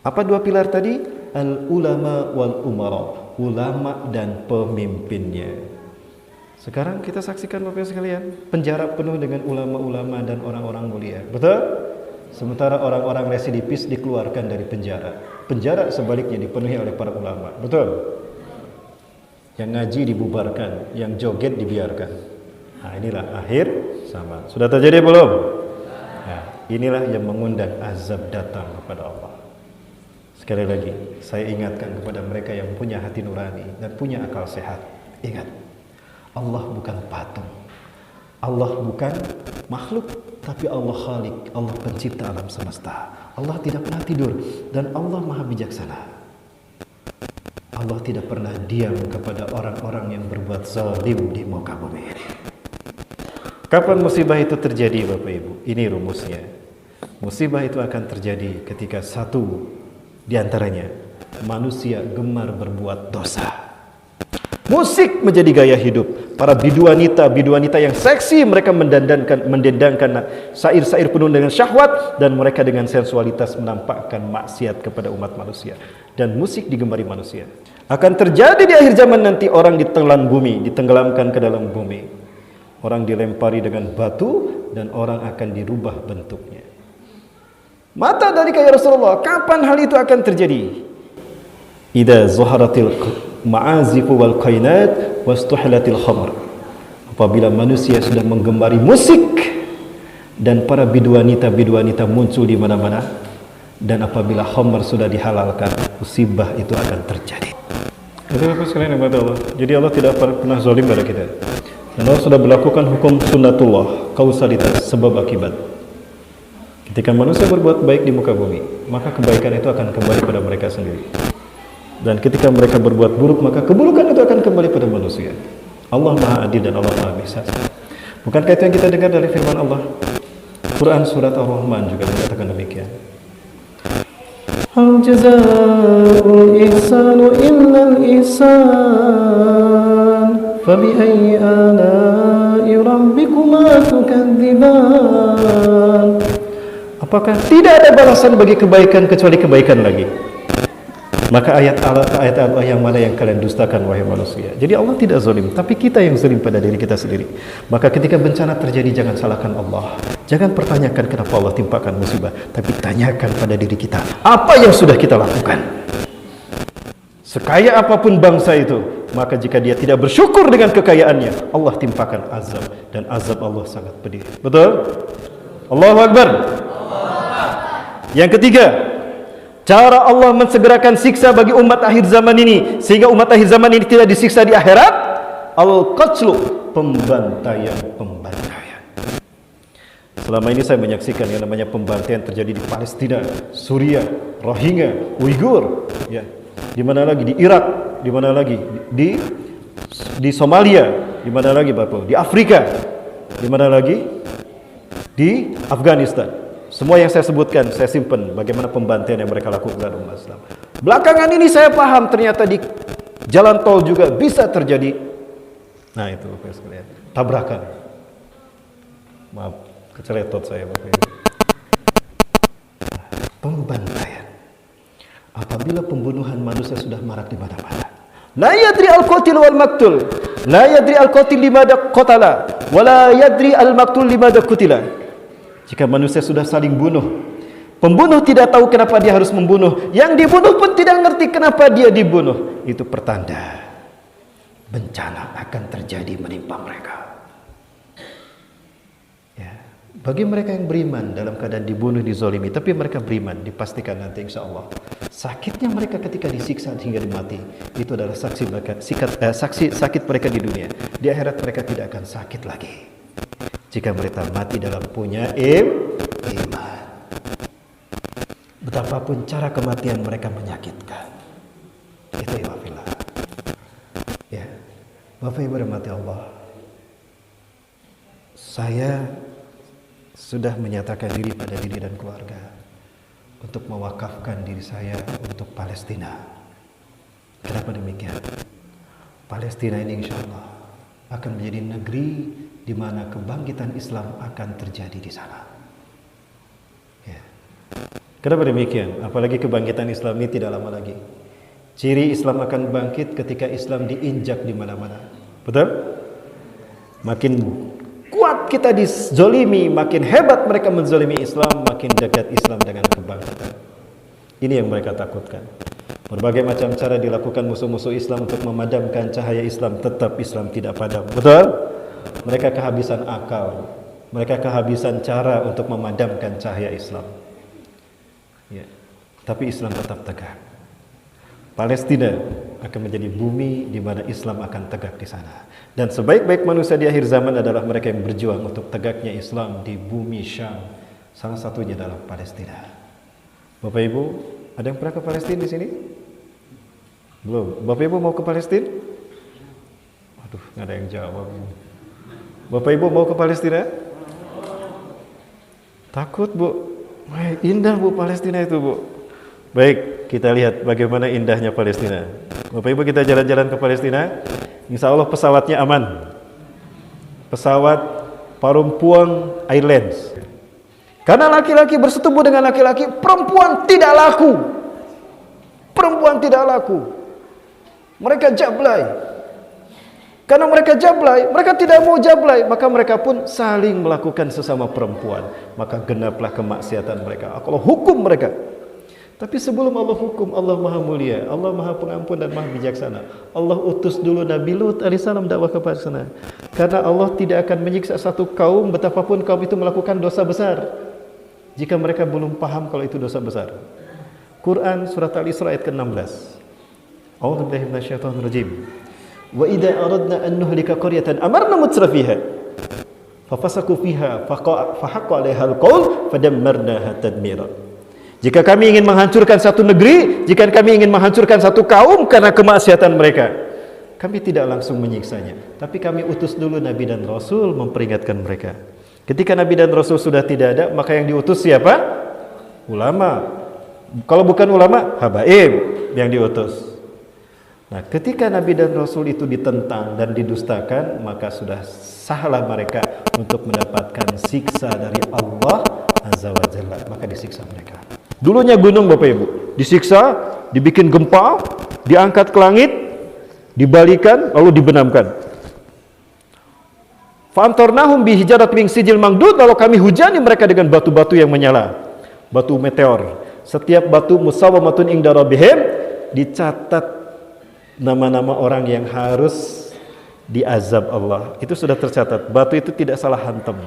A: Apa dua pilar tadi? Al-ulama wal umara, ulama dan pemimpinnya. Sekarang kita saksikan Bapak sekalian, penjara penuh dengan ulama-ulama dan orang-orang mulia. Betul? Sementara orang-orang residivis dikeluarkan dari penjara. Penjara sebaliknya dipenuhi oleh para ulama. Betul? Yang ngaji dibubarkan, yang joget dibiarkan. Nah, inilah akhir zaman. Sudah terjadi belum? Nah, inilah yang mengundang azab datang kepada Allah. Sekali lagi, saya ingatkan kepada mereka yang punya hati nurani dan punya akal sehat. Ingat, Allah bukan patung. Allah bukan makhluk, tapi Allah Khalik, Allah pencipta alam semesta. Allah tidak pernah tidur dan Allah maha bijaksana. Allah tidak pernah diam kepada orang-orang yang berbuat zalim di muka bumi ini. Kapan musibah itu terjadi, Bapak Ibu? Ini rumusnya. Musibah itu akan terjadi ketika satu di antaranya manusia gemar berbuat dosa. Musik menjadi gaya hidup. Para biduanita yang seksi, mereka mendendangkan syair-syair penuh dengan syahwat, dan mereka dengan sensualitas menampakkan maksiat kepada umat manusia. Dan musik digemari manusia. Akan terjadi di akhir zaman nanti, orang ditelan bumi, ditenggelamkan ke dalam bumi. Orang dilempari dengan batu dan orang akan dirubah bentuknya. Mata dari kaya Rasulullah, kapan hal itu akan terjadi? Idza zuharatil ma'azifu wal qainat wastuhlatil khamr. Apabila manusia sudah menggemari musik dan para biduanita muncul di mana-mana, dan apabila khamr sudah dihalalkan, musibah itu akan terjadi. Itu apa sekalian yang Allah. Jadi Allah tidak pernah zalim pada kita. Dan Allah sudah berlakukan hukum sunnatullah, kausalitas, sebab akibat. Ketika manusia berbuat baik di muka bumi, maka kebaikan itu akan kembali pada mereka sendiri. Dan ketika mereka berbuat buruk, maka keburukan itu akan kembali pada manusia. Allah Maha Adil dan Allah Maha Bijaksana. Bukankah itu yang kita dengar dari firman Allah? Quran surat Ar-Rahman juga mengatakan demikian. Hal jazaa'ul ihsanu illal ihsan, fabi ayyi ala'i rabbikuma tukadziban. Apakah tidak ada balasan bagi kebaikan kecuali kebaikan lagi? Maka ayat Allah yang mana yang kalian dustakan, wahai manusia? Jadi Allah tidak zalim, tapi kita yang zalim pada diri kita sendiri. Maka ketika bencana terjadi, jangan salahkan Allah. Jangan pertanyakan kenapa Allah timpakan musibah, tapi tanyakan pada diri kita, apa yang sudah kita lakukan? Sekaya apapun bangsa itu, maka jika dia tidak bersyukur dengan kekayaannya, Allah timpakan azab, dan azab Allah sangat pedih. Betul? Allahu Akbar. Yang ketiga, cara Allah mensegerakan siksa bagi umat akhir zaman ini, sehingga umat akhir zaman ini tidak disiksa di akhirat, al-qatlu, pembantaian. Selama ini saya menyaksikan yang namanya pembantaian terjadi di Palestina, Suriah, Rohingya, Uighur, ya. Di mana lagi? Di Irak, di mana lagi? Di Somalia, di mana lagi Bapak? Di Afrika, di mana lagi? Di Afghanistan. Semua yang saya sebutkan, saya simpan bagaimana pembantaian yang mereka lakukan umat Islam. Belakangan ini saya paham ternyata di jalan tol juga bisa terjadi. Nah itu Bapak sekalian, tabrakan. Maaf, keceletot saya Bapak Ibu. Pembantaian. Apabila pembunuhan manusia sudah marak di mana-mana. La yadri al-qatil wal maktul. La yadri al-qatil limadha qatala, wa la yadri al-maqtul limadha qutila. Jika manusia sudah saling bunuh, pembunuh tidak tahu kenapa dia harus membunuh, yang dibunuh pun tidak ngerti kenapa dia dibunuh. Itu pertanda bencana akan terjadi menimpa mereka. Ya. Bagi mereka yang beriman dalam keadaan dibunuh, dizolimi, tapi mereka beriman, dipastikan nanti insya Allah sakitnya mereka ketika disiksa hingga mati itu adalah saksi mereka, sakit mereka di dunia. Di akhirat mereka tidak akan sakit lagi jika mereka mati dalam punya iman. Betapapun cara kematian mereka menyakitkan. Itu ya fillah. Ya, Bapak Ibu rahmati Allah, saya sudah menyatakan diri pada diri dan keluarga untuk mewakafkan diri saya untuk Palestina. Kenapa demikian? Palestina ini insya Allah akan menjadi negeri di mana kebangkitan Islam akan terjadi di sana. Ya. Kenapa demikian? Apalagi kebangkitan Islam ini tidak lama lagi. Ciri Islam akan bangkit ketika Islam diinjak di mana-mana. Betul? Makin kuat kita dizolimi, makin hebat mereka menzolimi Islam, makin dekat Islam dengan kebangkitan. Ini yang mereka takutkan. Berbagai macam cara dilakukan musuh-musuh Islam untuk memadamkan cahaya Islam, tetap Islam tidak padam. Betul? Mereka kehabisan akal, mereka kehabisan cara untuk memadamkan cahaya Islam. Ya. Tapi Islam tetap tegak. Palestina akan menjadi bumi di mana Islam akan tegak di sana. Dan sebaik-baik manusia di akhir zaman adalah mereka yang berjuang untuk tegaknya Islam di bumi Syam. Salah satunya adalah Palestina. Bapak Ibu, ada yang pernah ke Palestina di sini? Belum. Bapak Ibu mau ke Palestina? Waduh, nggak ada yang jawab. Bapak Ibu mau ke Palestina? Takut, Bu. Wah, indah, Bu, Palestina itu, Bu. Baik, kita lihat bagaimana indahnya Palestina. Bapak Ibu, kita jalan-jalan ke Palestina. Insya Allah pesawatnya aman. Pesawat Parumpuang Airlines. Karena laki-laki bersetubuh dengan laki-laki, perempuan tidak laku. Perempuan tidak laku. Mereka jablay. Karena mereka jablay, mereka tidak mau jablay, maka mereka pun saling melakukan sesama perempuan. Maka genaplah kemaksiatan mereka. Allah hukum mereka. Tapi sebelum Allah hukum, Allah Maha Mulia, Allah Maha Pengampun dan Maha Bijaksana. Allah utus dulu Nabi Lut alaihissalam dakwah kepada sana. Karena Allah tidak akan menyiksa satu kaum betapapun kaum itu melakukan dosa besar jika mereka belum paham kalau itu dosa besar. Quran surat Al-Isra ayat ke-16. A'udzubillahi minasyaitonir rajim. Wa idza aradna an nuhlika qaryatan amarna mutrafiha fafasaku fiha fahaqqa 'alaiha al-qaul fadammarnaha tadmira. Jika kami ingin menghancurkan satu negeri, jika kami ingin menghancurkan satu kaum karena kemaksiatan mereka, kami tidak langsung menyiksanya, tapi kami utus dulu Nabi dan Rasul memperingatkan mereka. Ketika Nabi dan Rasul sudah tidak ada, maka yang diutus siapa? Ulama. Kalau bukan ulama, habaib yang diutus. Nah, ketika Nabi dan Rasul itu ditentang dan didustakan, maka sudah sahlah mereka untuk mendapatkan siksa dari Allah Azza wa Jalla, maka disiksa mereka. Dulunya gunung Bapak Ibu, disiksa, dibikin gempa, diangkat ke langit, dibalikan, lalu dibenamkan. Fa'amtarnahum bihijarat min sijil mangdud, lalu kami hujani mereka dengan batu-batu yang menyala, batu meteor. Setiap batu musawamatun inda rabbihim, dicatat nama-nama orang yang harus diazab Allah. Itu sudah tercatat. Batu itu tidak salah hantam.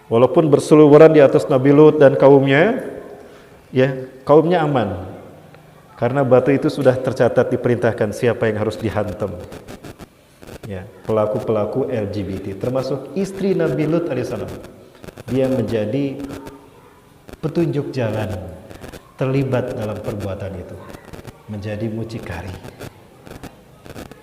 A: Walaupun berseliweran di atas Nabi Lut dan kaumnya, ya, kaumnya aman. Karena batu itu sudah tercatat, diperintahkan siapa yang harus dihantam. Ya, pelaku-pelaku LGBT, termasuk istri Nabi Lut alaihissalam. Dia menjadi petunjuk jalan, terlibat dalam perbuatan itu, menjadi mucikari.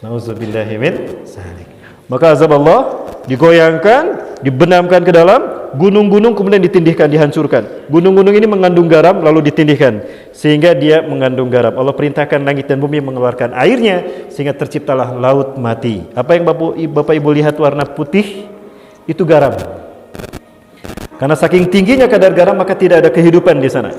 A: Nauzubillahi min dzalik. Maka azab Allah digoyangkan, dibenamkan ke dalam gunung-gunung, kemudian ditindihkan, dihancurkan. Gunung-gunung ini mengandung garam lalu ditindihkan sehingga dia mengandung garam. Allah perintahkan langit dan bumi mengeluarkan airnya sehingga terciptalah laut mati. Apa yang Bapak Ibu lihat warna putih itu garam. Karena saking tingginya kadar garam maka tidak ada kehidupan di sana.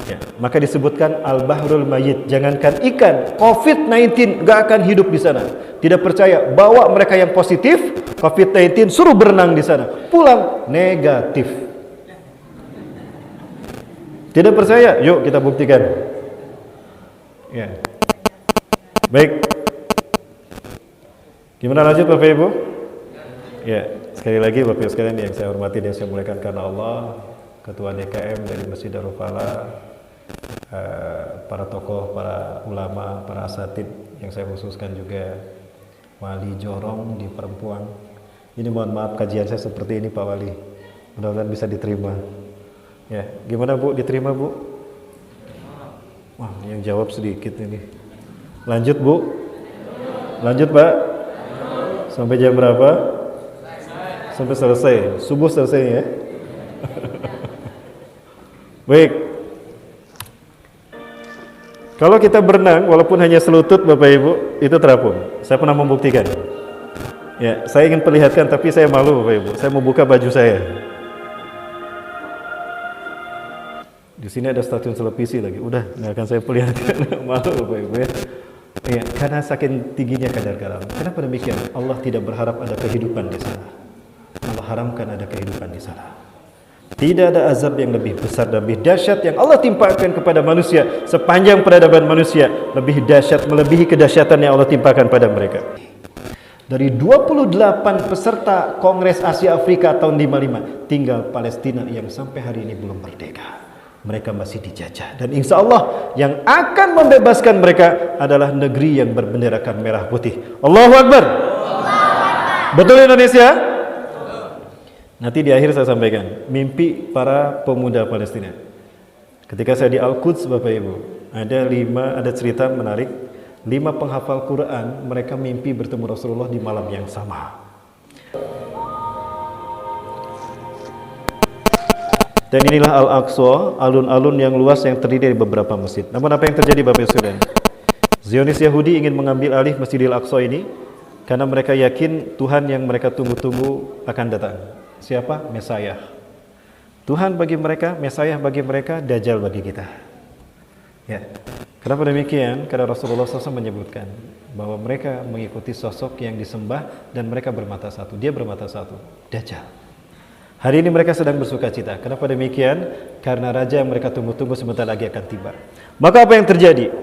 A: Ya, maka disebutkan al-bahrul mayyit. Jangankan ikan, COVID-19 gak akan hidup di sana. Tidak percaya, bawa mereka yang positif COVID-19, suruh berenang di sana, pulang negatif. Tidak percaya? Yuk kita buktikan. Ya. Baik. Gimana lanjut Bapak Ibu? Ya, sekali lagi Bapak Ibu sekalian yang saya hormati dan saya muliakan karena Allah, Ketua DKM dari Masjid Darul Falah, para tokoh, para ulama, para asatid yang saya khususkan juga Wali Jorong di Perempuan. Ini mohon maaf kajian saya seperti ini Pak Wali. Mudah-mudahan bisa diterima. Ya, gimana Bu? Diterima Bu? Wah, yang jawab sedikit ini. Lanjut Bu? Lanjut Pak? Sampai jam berapa? Sampai selesai. Subuh selesai ya. Baik. Kalau kita berenang walaupun hanya selutut Bapak Ibu, itu terapung. Saya pernah membuktikan. Ya, saya ingin perlihatkan tapi saya malu Bapak Ibu. Saya mau buka baju saya. Di sini ada stasiun televisi lagi. Udah, nggak akan saya perlihatkan. Malu Bapak Ibu ya. Ya, karena saking tingginya kadar garam. Kenapa demikian? Allah tidak berharap ada kehidupan di sana. Allah haramkan ada kehidupan di sana. Tidak ada azab yang lebih besar dan lebih dahsyat yang Allah timpakan kepada manusia sepanjang peradaban manusia, lebih dahsyat melebihi kedahsyatan yang Allah timpakan pada mereka. Dari 28 peserta Kongres Asia Afrika tahun 55, tinggal Palestina yang sampai hari ini belum merdeka. Mereka masih dijajah, dan insya Allah yang akan membebaskan mereka adalah negeri yang berbenderakan merah putih. Allahu Akbar. Betul Indonesia? Nanti di akhir saya sampaikan mimpi para pemuda Palestina. Ketika saya di Al-Quds Bapak Ibu, ada cerita menarik. 5 penghafal Quran, mereka mimpi bertemu Rasulullah di malam yang sama. Dan inilah Al-Aqsa, alun-alun yang luas yang terdiri dari beberapa masjid. Namun apa yang terjadi Bapak Ibu sekalian? Zionis Yahudi ingin mengambil alih Masjidil Aqsa ini karena mereka yakin Tuhan yang mereka tunggu-tunggu akan datang. Siapa? Mesayah. Tuhan bagi mereka, Mesayah bagi mereka, Dajjal bagi kita. Ya. Kenapa demikian? Karena Rasulullah SAW menyebutkan bahwa mereka mengikuti sosok yang disembah dan mereka bermata satu. Dia bermata satu, Dajjal. Hari ini mereka sedang bersuka cita. Kenapa demikian? Karena raja yang mereka tunggu-tunggu sebentar lagi akan tiba. Maka apa yang terjadi?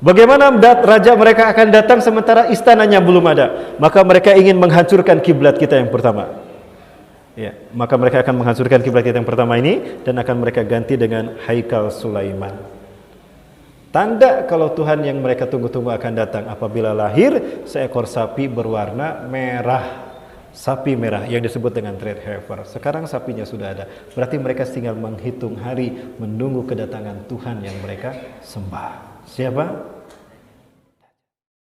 A: Bagaimana raja mereka akan datang sementara istananya belum ada? Maka mereka ingin menghancurkan kiblat kita yang pertama. Ya, maka mereka akan menghancurkan kiblat kita yang pertama ini dan akan mereka ganti dengan Haikal Sulaiman. Tanda kalau Tuhan yang mereka tunggu-tunggu akan datang apabila lahir seekor sapi berwarna merah. Sapi merah yang disebut dengan red heifer. Sekarang sapinya sudah ada. Berarti mereka tinggal menghitung hari menunggu kedatangan Tuhan yang mereka sembah. Siapa?